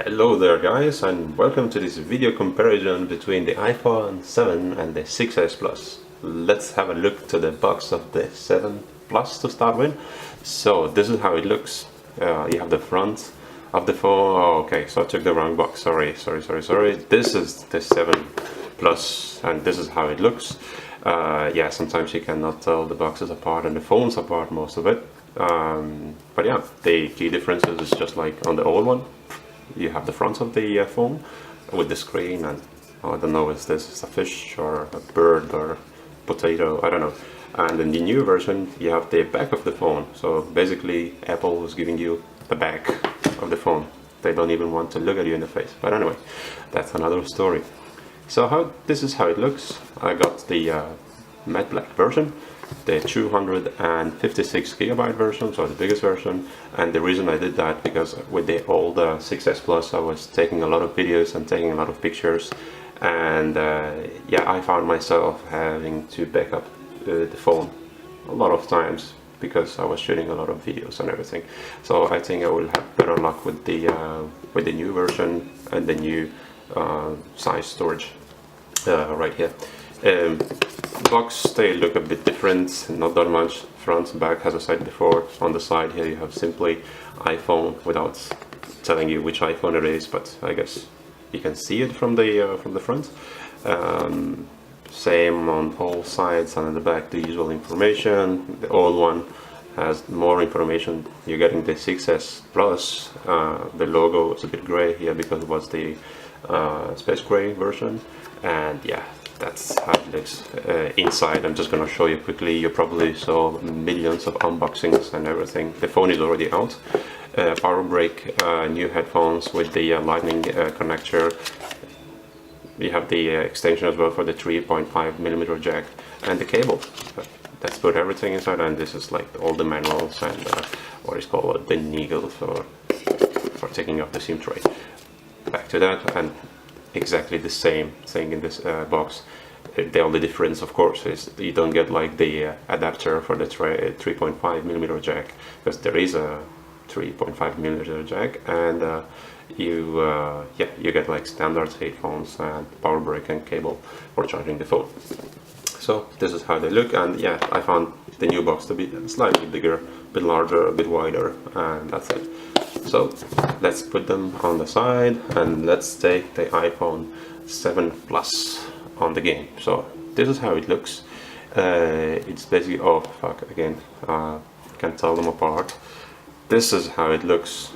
Hello there guys, and welcome to this video comparison between the iPhone 7 and the 6s Plus. Let's have a look to the box of the 7 Plus to start with. So this is how it looks. You have the front of the phone. Oh, okay, so I took the wrong box. Sorry. This is the 7 Plus and this is how it looks. Yeah, sometimes you cannot tell the boxes apart and the phones apart, most of it. But yeah, the key differences is just like on the old one. You have the front of the phone with the screen, and I don't know, is this a fish or a bird or potato, I don't know. And in the new version you have the back of the phone, so basically Apple is giving you the back of the phone. They don't even want to look at you in the face, but anyway, that's another story. So this is how it looks. I got the matte black version, the 256 gigabyte version, so the biggest version. And the reason I did that, because with the old 6s Plus I was taking a lot of videos and taking a lot of pictures, and yeah, I found myself having to back up the phone a lot of times because I was shooting a lot of videos and everything. So I think I will have better luck with the new version and the new size storage right here. Box, they look a bit different, not that much. Front and back, as I said before. On the side here you have simply iPhone without telling you which iPhone it is, but I guess you can see it from the front. Same on all sides, and on the back the usual information. The old one has more information. You're getting the 6s Plus. The logo is a bit gray here because it was the space gray version, and yeah, that's how it looks inside. I'm just gonna show you quickly. You probably saw millions of unboxings and everything. The phone is already out. Power break, new headphones with the lightning connector. You have the extension as well for the 3.5mm jack, and the cable. Let's put everything inside, and this is like all the manuals and what is called the needle for taking off the SIM tray. Back to that, and exactly the same thing in this box. The only difference, of course, is you don't get like the adapter for the 3.5mm jack, because there is a 3.5mm jack, and yeah, you get like standard headphones and power brick and cable for charging the phone. So this is how they look, and yeah, I found the new box to be slightly bigger, a bit larger, a bit wider, and that's it. So let's put them on the side, and let's take the iPhone 7 Plus on the game. So this is how it looks. It's basically, oh fuck, again, can't tell them apart. This is how it looks.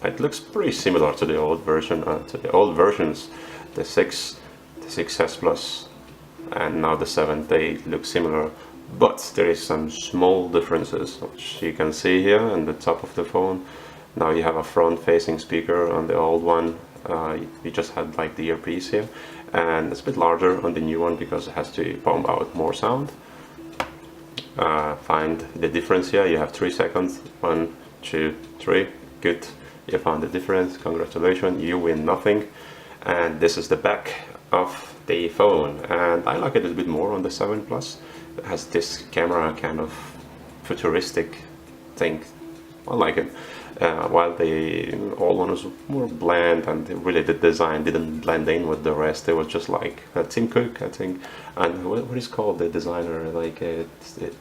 It looks pretty similar to the old version, to the old versions, the 6s Plus, and now the 7. They look similar, but there is some small differences, which you can see here on the top of the phone. Now you have a front-facing speaker. On the old one you just had like the earpiece here, and it's a bit larger on the new one because it has to pump out more sound. Find the difference here. You have 3 seconds. 1, 2, 3. Good. You found the difference. Congratulations, you win nothing. And this is the back of the phone, and I like it a little bit more on the 7 Plus. It has this camera kind of futuristic thing. I like it. While the old one was more bland, and really the design didn't blend in with the rest. It was just like Tim Cook, I think, and what is called the designer, like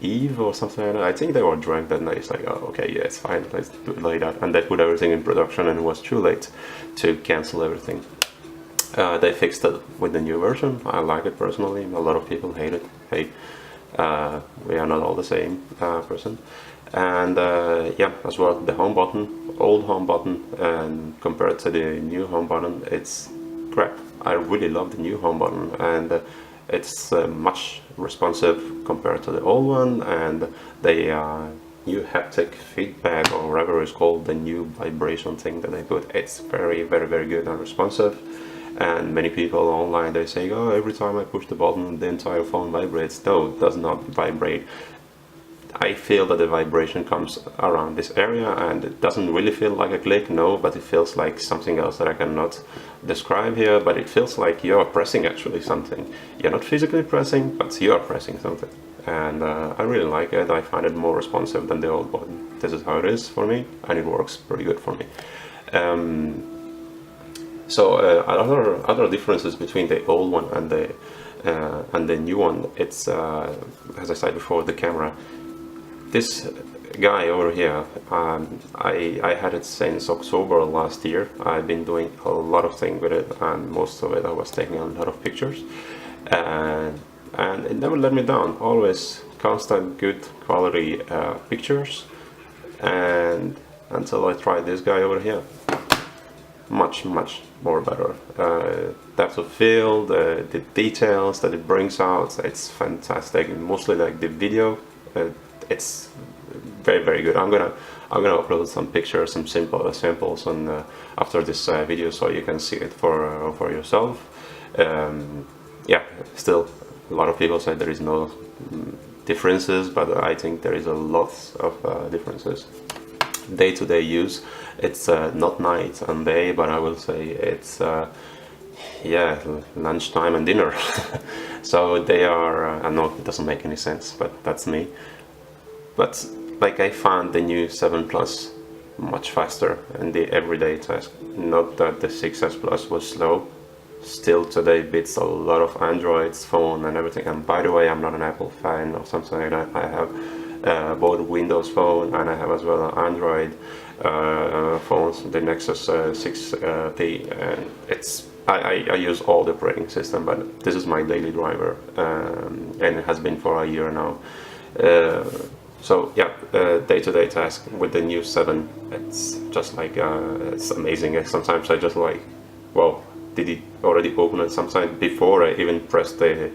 Eve or something like that. I think they were drunk that night. It's like, oh, okay, yeah, it's fine, let's do it like that. And they put everything in production, and it was too late to cancel everything. They fixed it with the new version. I like it personally. A lot of people hate it. Hey, we are not all the same person. And yeah, as well, the home button, old home button, and compared to the new home button, it's crap. I really love the new home button, and it's much responsive compared to the old one, and the new haptic feedback, or whatever it's called, the new vibration thing that they put, it's very good and responsive. And many people online, they say, oh, every time I push the button the entire phone vibrates. No, it does not vibrate. I feel that the vibration comes around this area, and it doesn't really feel like a click, no, but it feels like something else that I cannot describe here. But it feels like you're pressing actually something. You're not physically pressing, but you're pressing something. And I really like it. I find it more responsive than the old button. This is how it is for me, and it works pretty good for me. So other differences between the old one and the new one, it's as I said before, the camera. This guy over here, I had it since October last year. I've been doing a lot of things with it, and most of it I was taking a lot of pictures, and it never let me down. Always constant good quality pictures, and until I tried this guy over here, much more better. Depth of field, the details that it brings out, it's fantastic. Mostly like the video, it's very good. I'm gonna upload some pictures, some simple samples on after this video, so you can see it for yourself. Yeah, still a lot of people say there is no differences, but I think there is a lot of differences. Day-to-day use, it's not night and day, but I will say it's yeah, lunchtime and dinner. So they are I know it doesn't make any sense, but that's me. But like, I found the new 7 Plus much faster in the everyday task. Not that the 6S Plus was slow, still today beats a lot of Android's phone and everything. And by the way, I'm not an Apple fan or something like that. I have both Windows phone, and I have as well an Android phones, the Nexus 6P, and it's I use all the operating system, but this is my daily driver, and it has been for a year now. So yeah, day-to-day task with the new 7, it's just like it's amazing. Sometimes I just like, well, did it already open it? Sometimes before I even press the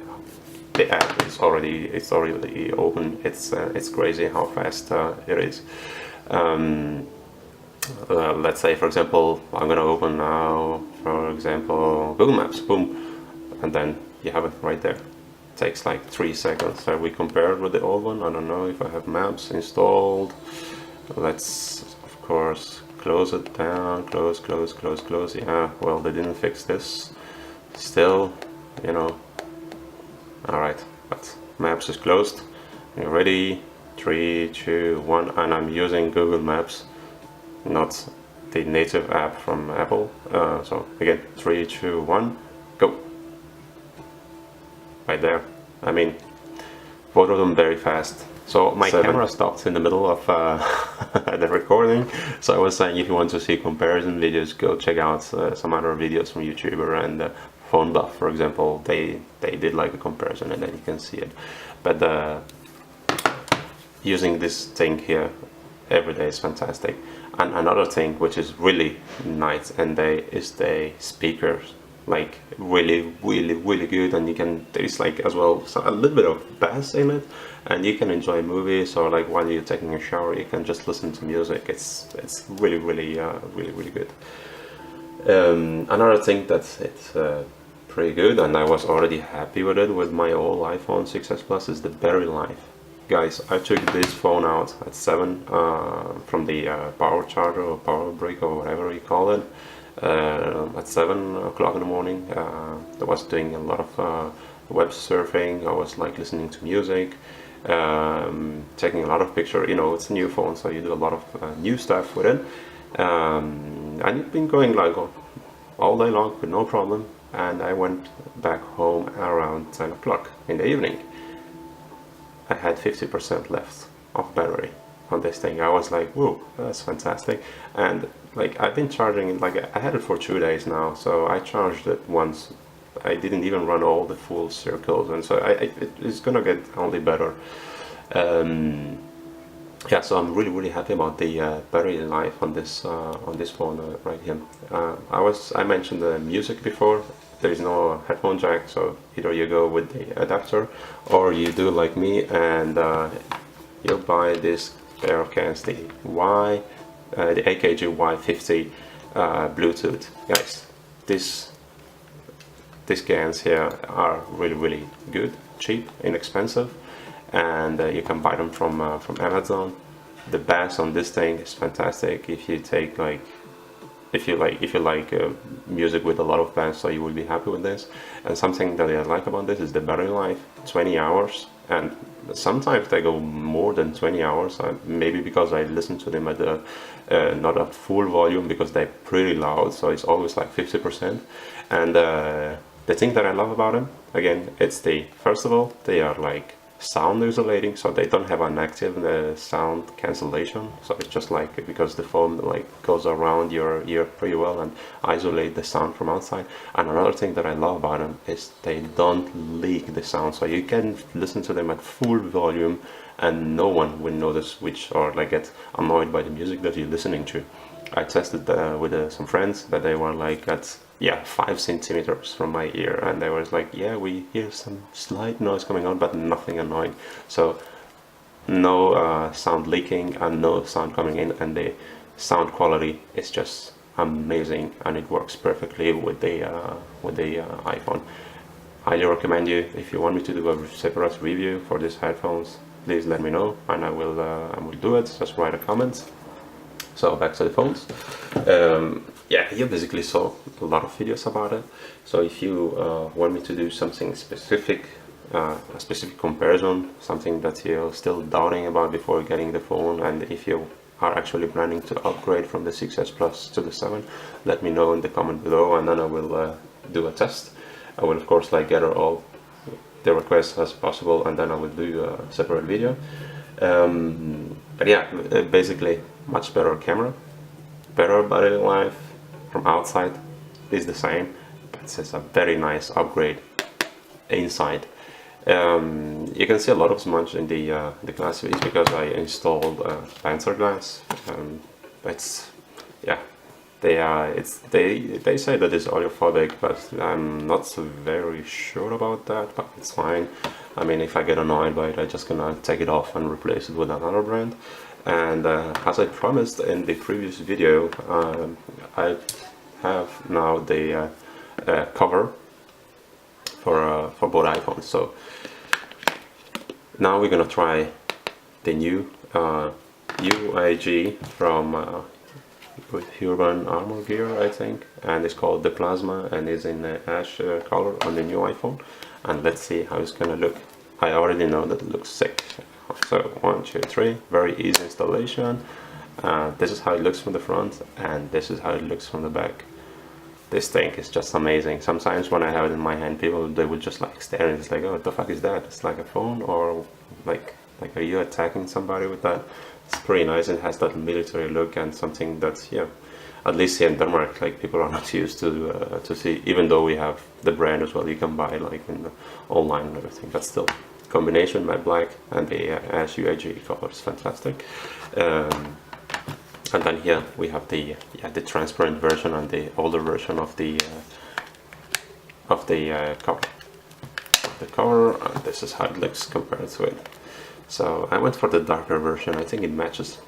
app, it's already open. It's crazy how fast it is. Let's say, for example, I'm gonna open now, for example, Google Maps, boom, and then you have it right there. Takes like 3 seconds. So we compared with the old one. I don't know if I have maps installed. Let's of course close it down, close. Yeah, well, they didn't fix this still, you know. Alright, but maps is closed. You're ready? 3, 2, 1, and I'm using Google Maps, not the native app from Apple. So again, 3, 2, 1, go. Right there. I mean, both of them very fast. So my camera stopped in the middle of the recording. So I was saying, if you want to see comparison videos, go check out some other videos from YouTuber and Phone Buff, for example. They did like a comparison, and then you can see it. But using this thing here every day is fantastic. And another thing which is really nice and is the speakers. Like really good, and you can, there's like as well a little bit of bass in it, and you can enjoy movies, or like while you're taking a shower you can just listen to music. It's really good. Another thing that's pretty good, and I was already happy with it with my old iPhone 6s Plus, is the battery life. Guys, I took this phone out at 7 from the power charger or power brick or whatever you call it. At 7 o'clock in the morning, I was doing a lot of web surfing. I was like listening to music, taking a lot of pictures. You know, it's a new phone, so you do a lot of new stuff with it, and it's been going like all day long with no problem. And I went back home around 10 o'clock in the evening. I had 50% left of battery on this thing. I was like, whoa, that's fantastic. And like, I've been charging it, like I had it for 2 days now, so I charged it once. I didn't even run all the full circles, and so it's gonna get only better. Yeah, so I'm really happy about the battery life on this phone right here. I mentioned the music before. There is no headphone jack, so either you go with the adapter, or you do like me and you buy this pair of cans, the AKG Y50 Bluetooth. Guys, these cans here are really good, cheap, inexpensive, and you can buy them from Amazon. The bass on this thing is fantastic. If you take like, if you like music with a lot of bass, so you will be happy with this. And something that I like about this is the battery life, 20 hours, and sometimes they go more than 20 hours, maybe because I listen to them at the not at full volume, because they're pretty loud, so it's always like 50%. And the thing that I love about them, again, it's first of all, they are like sound isolating, so they don't have an active sound cancellation, so it's just like, because the foam like goes around your ear pretty well and isolate the sound from outside. And another thing that I love about them is they don't leak the sound, so you can listen to them at full volume and no one will notice or like get annoyed by the music that you're listening to. I tested with some friends that they were like at 5 centimeters from my ear, and they was like, yeah, we hear some slight noise coming out, but nothing annoying. So no sound leaking and no sound coming in, and the sound quality is just amazing, and it works perfectly with the iPhone. Highly recommend you. If you want me to do a separate review for these headphones, please let me know, and I will do it. Just write a comment. So back to the phones. You basically saw a lot of videos about it. So if you want me to do something specific, a specific comparison, something that you're still doubting about before getting the phone, and if you are actually planning to upgrade from the 6S Plus to the 7, let me know in the comment below, and then I will do a test. I will of course like gather all the requests as possible, and then I will do a separate video. But yeah, basically much better camera, better battery life. From outside is the same, but it's a very nice upgrade inside. You can see a lot of smudge in the glass piece because I installed Panzer glass. They say that it's oleophobic, but I'm not so very sure about that. But it's fine. I mean, if I get annoyed by it, I'm just gonna take it off and replace it with another brand. And as I promised in the previous video, I have now the cover for both iPhones. So now we're gonna try the new UIG from with Urban Armor Gear, I think, and it's called the Plasma, and is in ash color on the new iPhone. And let's see how it's gonna look. I already know that it looks sick. So 1, 2, 3, very easy installation. This is how it looks from the front, and this is how it looks from the back. This thing is just amazing. Sometimes when I have it in my hand, people, they would just like stare and it's like, oh, what the fuck is that? It's like a phone, or like are you attacking somebody with that? It's pretty nice. It has that military look, and something that, yeah, at least here in Denmark, like people are not used to see. Even though we have the brand as well, you can buy like in the online and everything, but still. Combination matte black and the ash UIG color is fantastic. And then here we have the transparent version and the older version of the cover. The cover, and this is how it looks compared to it. So I went for the darker version. I think it matches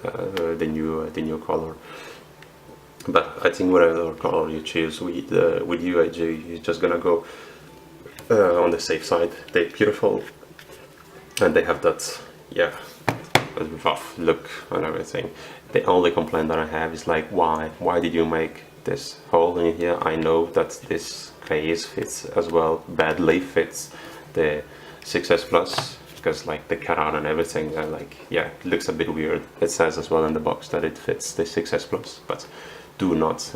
the new color. But I think whatever color you choose with UIG, you're just gonna go on the safe side. They're beautiful, and they have that rough look and everything. The only complaint that I have is like, why did you make this hole in here? I know that this case fits as well, badly fits the 6S Plus, because like the cutout and everything, it looks a bit weird. It says as well in the box that it fits the 6S Plus, but do not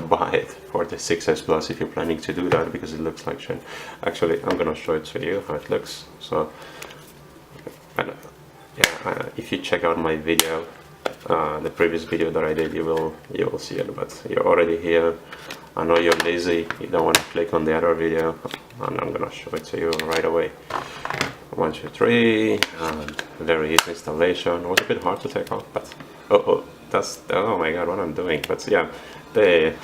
buy it for the 6S Plus if you're planning to do that, because it looks like shit. Actually, I'm gonna show it to you how it looks. So if you check out my video, the previous video that I did, you will see it. But you're already here. I know you're lazy, you don't want to click on the other video, and I'm gonna show it to you right away. 1, 2, 3, and very easy installation. It was a bit hard to take off, but oh my god, what I'm doing. But yeah, the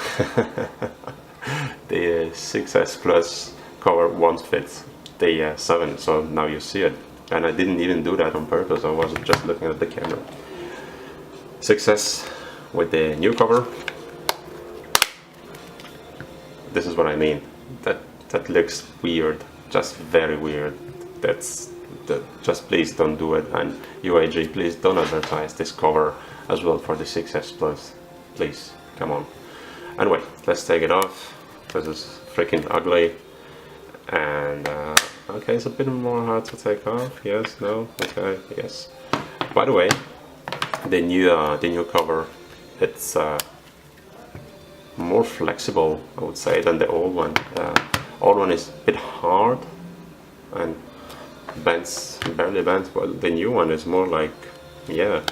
the 6S Plus cover won't fit the 7, so now you see it. And I didn't even do that on purpose, I wasn't just looking at the camera. 6S with the new cover. This is what I mean. That looks weird, just very weird. Just please don't do it. And UIG, please don't advertise this cover as well for the 6S Plus. Please, come on. Anyway, let's take it off. This is freaking ugly. And Okay, it's a bit more hard to take off. Yes, no, okay, yes. By the way, the new cover, it's more flexible, I would say, than the old one. Old one is a bit hard and bends, barely bends, but the new one is more like, yeah,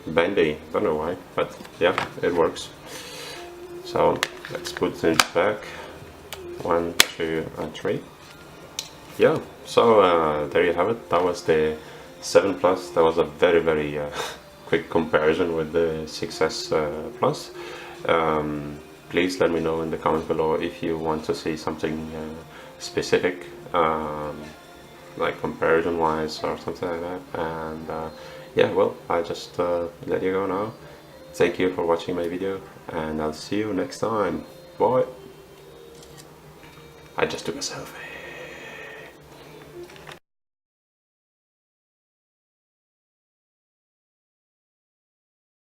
bendy. Don't know why, but yeah, it works. So let's put it back. 1, 2, and 3. Yeah, so there you have it. That was the 7 Plus. That was a very quick comparison with the 6S Plus. Please let me know in the comments below if you want to see something specific, like comparison wise or something like that. And yeah, well, I just let you go now. Thank you for watching my video, and I'll see you next time. Bye. I just took a selfie.